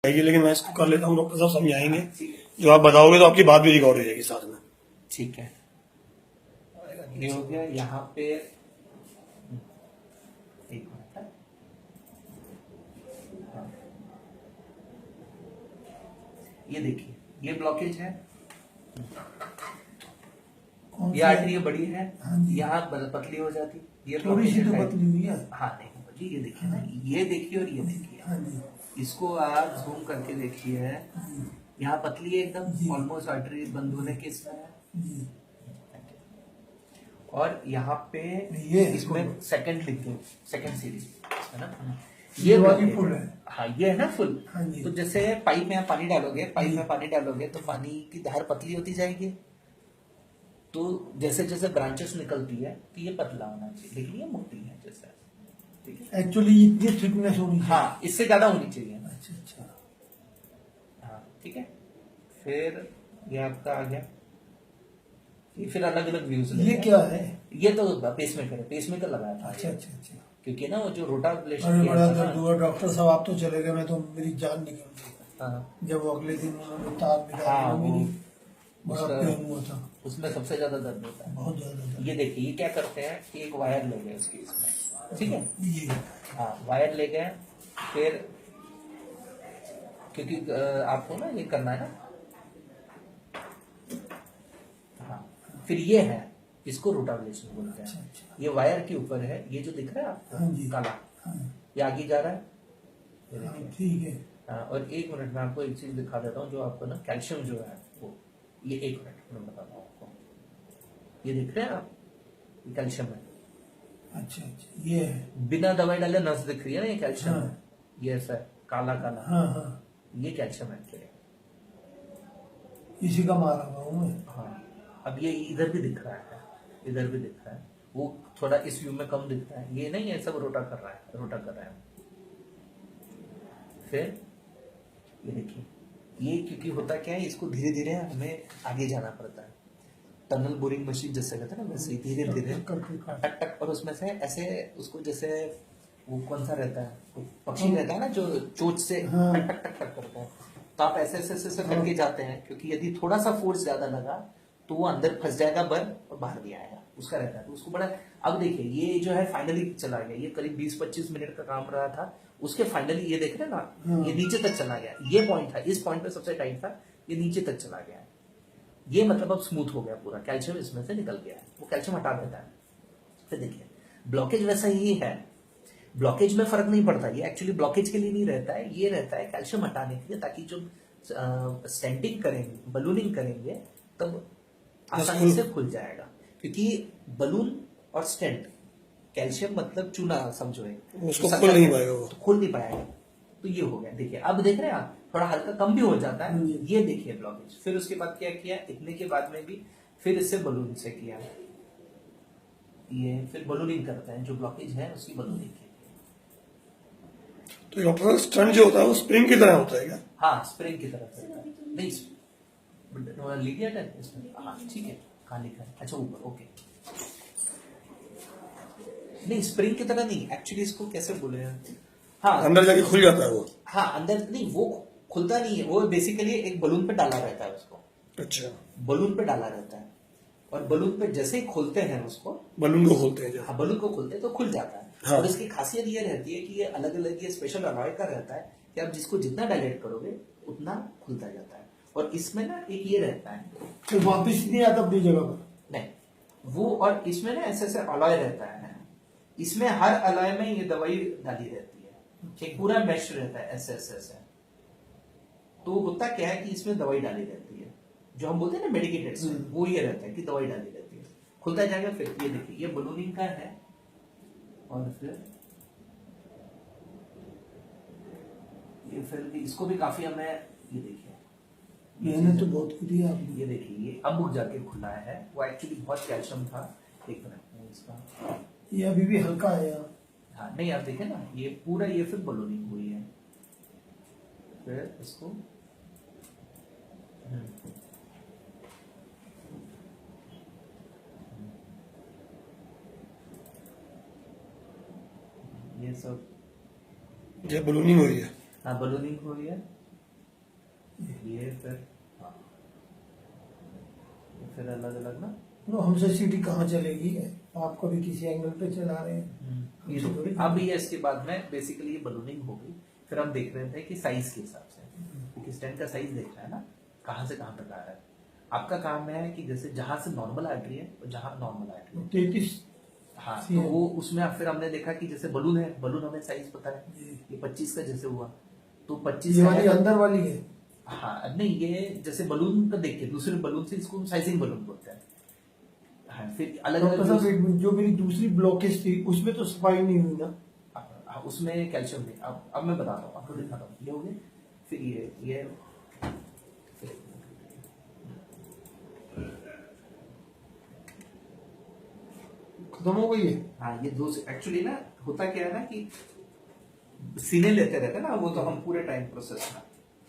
जाएगी, लेकिन मैं इसको कर लेता हूँ। डॉक्टर साहब समझाएंगे, जो आप बताओगे तो आपकी बात भी रिकॉर्ड हो जाएगी साथ में। ठीक है, ये हो गया। यहाँ पे एक मिनट, हाँ। ये देखिए, ये ब्लॉकेज है, ये आर्टरी बड़ी है, यहाँ पतली हो जाती, ये थोड़ी सी तो पतली हुई है। हाँ नहीं पतली, ये देखिए ना, ये देखिए और ये देखिए, इसको आप जूम करके देखिए, यहाँ पतली है एकदम, ऑलमोस्ट आर्टरी बंद होने के इसमें है। और यहाँ पे ये इसमें सेकंड लिख दो, सेकंड सीरीज है ना, ये वाली फुल है। हाँ ये है ना फुल। हाँ तो जैसे पाइप में आप पानी डालोगे, पाइप में पानी डालोगे तो पानी की धार पतली होती जाएगी, तो जैसे जैसे ब्रांचेस निकलती है तो ये पतला होना चाहिए, लेकिन ये मोटी है जैसे, ठीक है। एक्चुअली ये थिकनेस होनी चाहिए। हाँ इससे ज्यादा होनी चाहिए ना। अच्छा। हाँ ठीक है। फिर ये आपका आ गया, ये फिर अलग अलग व्यूज। ये क्या है? ये तो पेसमेकर है, पेसमेकर लगाया था। अच्छा। क्योंकि ना वो जो रोटाब्लेशन, अरे बड़ा दर्द हुआ डॉक्टर साहब, आप तो चले गए, मैं तो मेरी जान निकल गई। हाँ। जब वो अगले दिन उन्होंने तार निकाला, हाँ, मेरी बड़ा पेन हुआ था। उसमें सबसे ज्यादा दर्द होता है, बहुत ज्यादा। ये देखिए, ये क्या करते हैं कि एक वायर ले गए उसकी इसमें, ठीक है, ये हाँ वायर ले गए, फिर क्योंकि आपको ना ये करना है ना, हाँ फिर ये है, इसको रोटाब्लेशन बोलते हैं। अच्छा। ये वायर के ऊपर है, ये जो दिख रहा है आपको, हाँ जी। काला, हाँ। ये आगे जा रहा है, ये हाँ, देखिए। ठीक है। हाँ, और एक मिनट में आपको एक चीज दिखा देता हूँ, जो आपको ना कैल्शियम जो है वो, ये एक मिनट मैं बताता हूँ आपको, ये देख रहे हैं आप, ये कैल्शियम है। अच्छा, ये है। बिना दवाई डाले नस दिख रही है ना, ये कैल्शियम हाँ। है, ये ऐसा है, काला काला। हाँ। ये कैल्शियम है एक्चुअली। इसी का मारा हुआ हूँ मैं। हाँ, अब ये इधर भी दिख रहा है, इधर भी दिख रहा है, वो थोड़ा इस व्यू में कम दिखता है, ये नहीं, ये सब रोटा कर रहा है, रोटा कर रहा है। फिर ये देखिए, ये क्योंकि होता क्या है, इसको धीरे धीरे हमें आगे जाना पड़ता है, टनल बोरिंग मशीन जैसे कहते हैं ना, वैसे धीरे धीरे टक टक, और उसमें से ऐसे उसको, जैसे वो कौन सा रहता है, पक्षी रहता है ना जो चोंच से टक टक टक टक करता है, तो आप ऐसे ऐसे ऐसे करके जाते हैं, क्योंकि यदि थोड़ा सा फोर्स ज्यादा लगा तो वो अंदर फंस जाएगा बर, और बाहर भी आएगा, उसका रहता है, तो उसको बड़ा। अब देखिए, ये जो है फाइनली चला गया, ये करीब 20-25 मिनट का काम रहा था, उसके फाइनली ये देख रहे हैं ना, ये नीचे तक चला गया, ये पॉइंट था, इस पॉइंट पे सबसे टाइट था, ये नीचे तक चला गया, ये मतलब अब स्मूथ हो गया पूरा, कैल्शियम इसमें से निकल गया है, वो कैल्शियम हटा देता है। फिर देखिए, ब्लॉकेज वैसा ही है, ब्लॉकेज में फर्क नहीं पड़ता, ये एक्चुअली ब्लॉकेज के लिए नहीं रहता है, ये रहता है कैल्शियम हटाने के लिए, ताकि जो स्टेंटिंग करेंगे, बलूनिंग करेंगे, तब आसानी से खुल जाएगा, क्योंकि बलून और स्टेंट, कैल्शियम मतलब चूना समझो, उसको खुल नहीं पाएगा, वो तो खुल नहीं पाएगा। तो ये हो गया, देखिए अब देख रहे हैं आप, थोड़ा हल्का कम भी हो जाता है, ये देखिए ब्लॉकेज। फिर उसके बाद क्या किया, इतने के बाद में भी फिर इससे बलून से किया, ये फिर बलूनिंग करते हैं, जो ब्लॉकेज है उसकी बलूनिंग की। तो डॉक्टर स्टंट जो होता है वो स्प्रिंग की तरह होता है क्या? हाँ स्प्रिंग की तरह होता है, नहीं लिख दिया था इसमें, हाँ ठीक है, कहाँ लिखा है, अच्छा ऊपर, ओके। नहीं स्प्रिंग की तरह नहीं, एक्चुअली इसको कैसे बोले हैं, हाँ अंदर जाके खुल जाता है वो। हाँ अंदर नहीं, वो खुलता नहीं है, वो बेसिकली एक बलून पे डाला रहता है उसको। अच्छा, बलून पे डाला रहता है, और बलून पे जैसे ही खोलते हैं उसको, बलून को खोलते हैं जब, हाँ बलून को खोलते हैं तो खुल जाता है। हाँ। और इसकी खासियत ये रहती है कि ये अलग अलग, ये स्पेशल अलॉय का रहता है, कि आप जिसको जितना डायलेट करोगे उतना खुलता जाता है। और इसमें ना एक ये रहता है, तो वापिस नहीं आता अपनी जगह पर, नहीं वो, और इसमें ना ऐसे ऐसे अलॉय रहता है, इसमें हर अलॉय में ये दवाई डाली रहती है, एक पूरा मैश रहता है ऐसे ऐसे ऐसे। तो होता क्या है कि इसमें दवाई डाली रहती है, जो हम बोलते हैं ना मेडिकेटेड, वो ये रहता है कि दवाई डाली रहती है, खुलता जाएगा। फिर ये देखिए, ये बलूनिंग का है, और फिर ये फिर इसको भी काफी हमें, ये देखिए मैंने तो बहुत किया आपने। ये देखिए, ये अब जाके खुला है, वो एक्चुअली बहुत कैल्शियम था। एक मिनट इसका, ये अभी भी हल्का है यार। हाँ नहीं आप देखे ना, ये पूरा, ये फिर बलूनिंग हुई है, फिर इसको ये सब, ये बलूनिंग हो रही है। हाँ बलूनिंग हुई है, ये फिर हाँ, ये फिर अलग अलग ना। नो हमसे सीटी कहाँ चलेगी? आप कभी किसी एंगल पे चला रहे हैं, ये हमसे देखो, थोड़ी। अब ये इसके बाद में बेसिकली ये बलूनिंग हो गई। फिर हम देख रहे थे कि साइज के हिसाब से, क्योंकि स्टेंट का साइज देख रहा है ना, कहाँ से कहाँ तक आ रहा है। आपका काम है कि जैसे जहां से नॉर्मल आर्टरी है और जहां नॉर्मल आर्टरी है, 33 हाँ, सी तो है। वो उसमें फिर हमने देखा कि जैसे बलून है, बलून हमें साइज पता है, जी। ये 25 का जैसे हुआ तो 25 ये का वाली है। अंदर वाली है। हाँ नहीं, ये जैसे बलून का देख के दूसरे बलून से इसको साइजिंग बलून बोलते हैं। हाँ, फिर अलग डॉक्टर साहब अलग एक मिनट, जो मेरी दूसरी ब्लॉकेज थी उसमें तो सफाई नहीं हुई ना? उसमें कैल्शियम नहीं। अब मैं बताता हूँ आपको, दिखाता हूँ। ये हो गया, फिर ये खत्म हो गई है। हाँ, ये दो एक्चुअली ना होता क्या है ना कि सीने लेते रहते हैं ना, वो तो हम पूरे टाइम प्रोसेस में,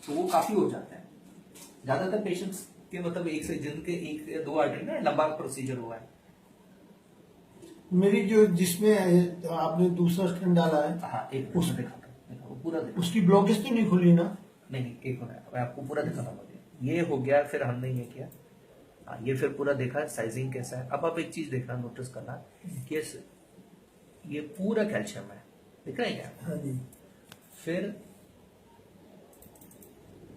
तो वो काफी हो जाते हैं। ज्यादातर पेशेंट्स के मतलब एक से जिनके एक या दो आर्टरी ना लंबा प्रोसीजर हुआ है। मेरी जो जिसमें आपने दूसरा स्टेंट डाला है, हाँ, एक उस- दिखाता हूँ, वो पूरा दिखा। उसकी ब्लॉकेज तो नहीं खुली ना? नहीं, एक मिनट मैं आपको पूरा दिखाता हूँ। ये हो गया, फिर हमने ये किया। हाँ, ये फिर पूरा देखा साइजिंग कैसा है। अब आप एक चीज देखना, नोटिस करना कि ये पूरा कैल्शियम है, दिख रहा है क्या? हाँ जी। फिर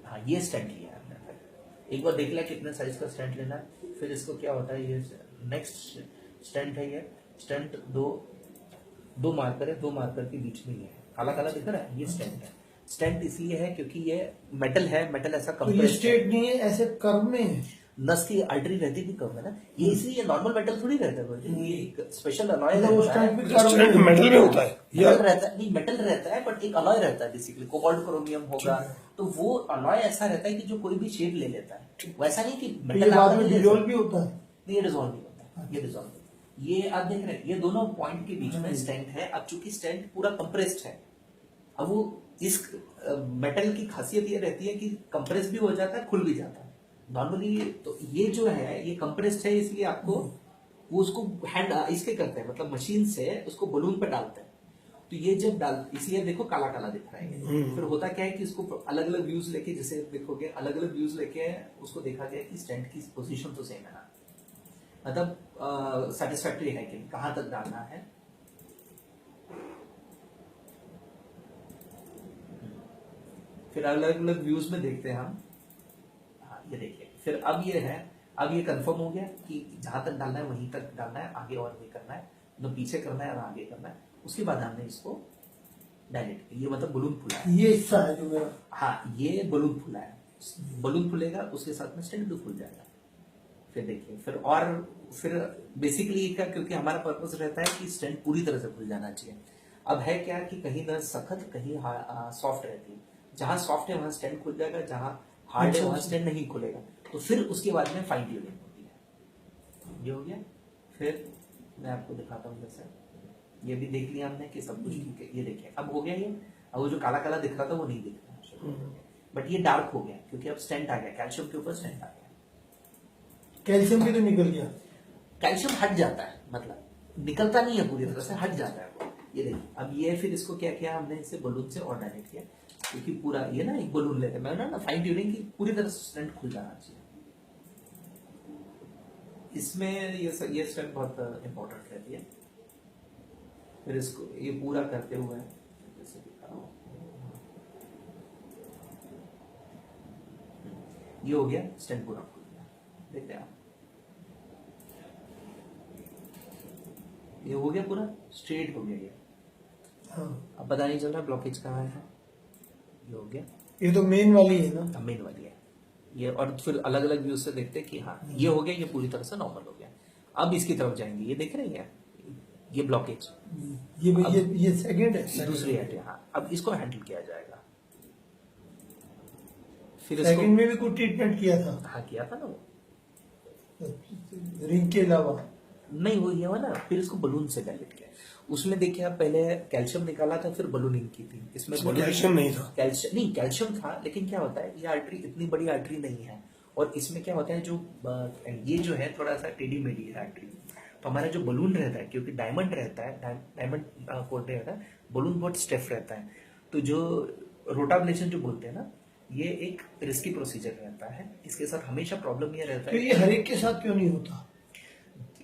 हाँ, ये स्टेंट लिया है हमने। फिर एक बार देख लिया कितने साइज का स्टेंट लेना है। फिर इसको क्या होता है, ये नेक्स्ट स्टेंट है। ये स्टेंट दो मार्कर है, दो मार्कर के बीच में ये है, काला काला दिख रहा है, ये स्टेंट है। स्टेंट इसलिए है क्योंकि ये मेटल है, मेटल ऐसा तो ये कंप्रेस्ड है। स्ट्रेट नहीं है, ऐसे कर्व में है। नस की आर्टरी रहती भी कम है ना, ये इसलिए नॉर्मल मेटल थोड़ी रहता है भाई, ये एक स्पेशल अलॉय मतलब उस रहता है। टाइम पे कर्व स्टेंट में मेटल में होता है या मेटल रहता है, नहीं मेटल रहता है, बट एक अलॉय रहता है बेसिकली, कोबाल्ट क्रोमियम होगा, तो वो अलॉय ऐसा रहता है कि जो कोई भी शेप ले लेता है। वैसा नहीं कि तो ये मेटल बाद में डिजोल्व भी होता है। ये डिजोल्व नहीं होता, ये डिजोल्व नहीं होता। ये आप देख रहे हैं, ये दोनों पॉइंट के बीच में स्टेंट है। अब चूंकि स्टेंट पूरा कंप्रेस्ड है, अब वो इस मेटल की खासियत ये रहती है कि कंप्रेस भी हो जाता है, खुल भी जाता है नॉर्मली। तो ये जो है ये कंप्रेस्ड है, इसलिए आपको वो उसको हैंड इसके करते हैं, मतलब मशीन से उसको बलून पे डालते हैं। तो ये जब डाल, इसलिए देखो काला काला दिख रहा है ये। फिर होता क्या है कि इसको अलग अलग व्यूज लेके, जैसे देखोगे अलग अलग व्यूज लेके उसको देखा गया कि स्टेंट की पोजीशन तो सेम है ना, मतलब सेटिस्फैक्टरी है कि कहां तक डालना है। फिर अलग अलग व्यूज में देखते हैं हम। हाँ, ये देखिए, फिर अब ये है, अब ये कंफर्म हो गया कि जहां तक डालना है वहीं तक डालना है, आगे और नहीं करना है, न पीछे करना है और आगे करना है। उसके बाद हमने इसको डायरेक्ट, ये मतलब बलून फुला है। ये हिस्सा है जो मेरा। हाँ, ये बलून फुला है, बलून फुलेगा उसके साथ में स्टेंट भी फुल जाएगा। फिर देखिए, फिर बेसिकली क्या, क्योंकि हमारा पर्पस रहता है कि स्टेंट पूरी तरह से खुल जाना चाहिए। अब है क्या कि कहीं ना सख्त, कहीं सॉफ्ट रहती है। जहां सॉफ्ट है वहां स्टेंट खुल जाएगा, जहां हार्ड है वहां स्टेंट नहीं खुलेगा। तो फिर उसके बाद में फाइन ट्यूनिंग होती है। ये हो गया। फिर मैं आपको दिखाता हूँ, जैसे ये भी देख लिया हमने कि सब कुछ ठीक है। ये देखिए, अब हो गया ये। अब वो जो काला काला दिख रहा था वो नहीं दिख रहा, बट ये डार्क हो गया क्योंकि अब स्टेंट आ गया, कैल्शियम के ऊपर स्टेंट आ गया। कैल्शियम भी तो निकल गया। कैल्शियम हट जाता है, मतलब निकलता नहीं है पूरी तरह से, हट जाता है वो। ये देखिए, अब ये फिर इसको क्या किया हमने, इसे बलून से और डायरेक्ट किया, क्योंकि पूरा ये ना एक बलून लेते हैं, मैं ना फाइन ट्यूनिंग की पूरी तरह से स्टेंट खुल जाना चाहिए। इसमें ये स्टेप बहुत इंपॉर्टेंट रहती है। फिर इसको ये पूरा करते हुए जैसे दिखा रहा हूं, ये हो गया, स्टेंट पूरा खुल गया। देखते हैं आप, ये हो गया पूरा स्ट्रेट हो गया ये। हाँ, अब पता नहीं चल रहा ब्लॉकेज कहाँ है। ये हो गया, ये तो मेन वाली है ना? मेन वाली है ये। और फिर अलग अलग व्यू से देखते हैं कि हाँ ये हो गया, ये पूरी तरह से नॉर्मल हो गया। अब इसकी तरफ जाएंगे, ये देख रहे हैं ये ब्लॉकेज, ये सेकंड है। दूसरी है। हाँ, अब इसको हैंडल किया जाएगा। फिर सेकंड इसको में भी कुछ ट्रीटमेंट किया था हाँ किया था ना वो, रिंग के अलावा? नहीं वो ये हुआ ना, फिर इसको बलून से डायलेट किया। उसमें देखिए आप, पहले कैल्शियम निकाला था, फिर बलूनिंग की थी। इसमें कैल्शियम नहीं था। कैल्शियम नहीं, कैल्शियम था, लेकिन क्या होता है, ये आर्टरी इतनी बड़ी आर्टरी नहीं है, और इसमें क्या होता है, जो ये जो है थोड़ा सा टेढ़ी मेढ़ी है आर्टरी। तो हमारा जो बलून रहता है, क्योंकि डायमंड रहता है, डायमंड कोट रहता है, बलून बहुत स्टिफ रहता है। तो जो रोटाब्लेशन जो बोलते हैं ना, ये एक रिस्की प्रोसीजर रहता है, इसके साथ हमेशा प्रॉब्लम ये रहता तो है ये हर एक के साथ क्यों नहीं होता?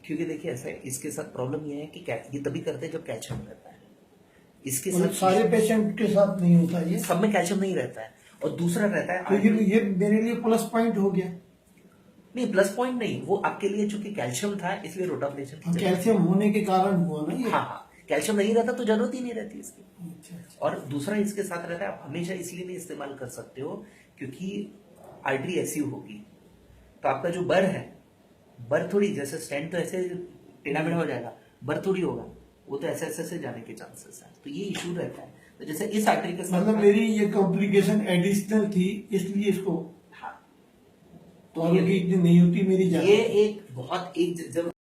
क्योंकि देखिए ऐसा है, इसके साथ प्रॉब्लम ये है कि ये तभी करते हैं जब कैल्शियम रहता है। इसके मतलब साथ सारे पेशेंट के साथ नहीं होता ये? सब में कैल्शियम नहीं रहता है। और दूसरा रहता है तो ये मेरे लिए प्लस पॉइंट हो गया। नहीं, प्लस पॉइंट नहीं, वो आपके लिए चूंकि कैल्शियम था इसलिए रोटाप्लेशन की जरूरत कैल्शियम होने के कारण हुआ ना है। ये? हाँ हाँ, कैल्शियम नहीं रहता तो जरूरत ही नहीं रहती इसकी। अच्छा, अच्छा। और दूसरा इसके साथ रहता है, आप हमेशा इसलिए नहीं इस्तेमाल कर सकते हो क्योंकि आर्टरी ऐसी होगी तो आपका जो बर है, बर थोड़ी जैसे स्टेंट तो ऐसे टेढ़ा मेढ़ा हो जाएगा, बर थोड़ी होगा, वो तो ऐसे ऐसे से जाने के चांसेस है। तो ये इशू रहता है। तो जैसे इस आर्टरी के साथ मतलब मेरी ये कॉम्प्लिकेशन एडिशनल थी इसलिए इसको, हाँ, तो इतनी नहीं होती मेरी ये जान। एक बहुत एक जब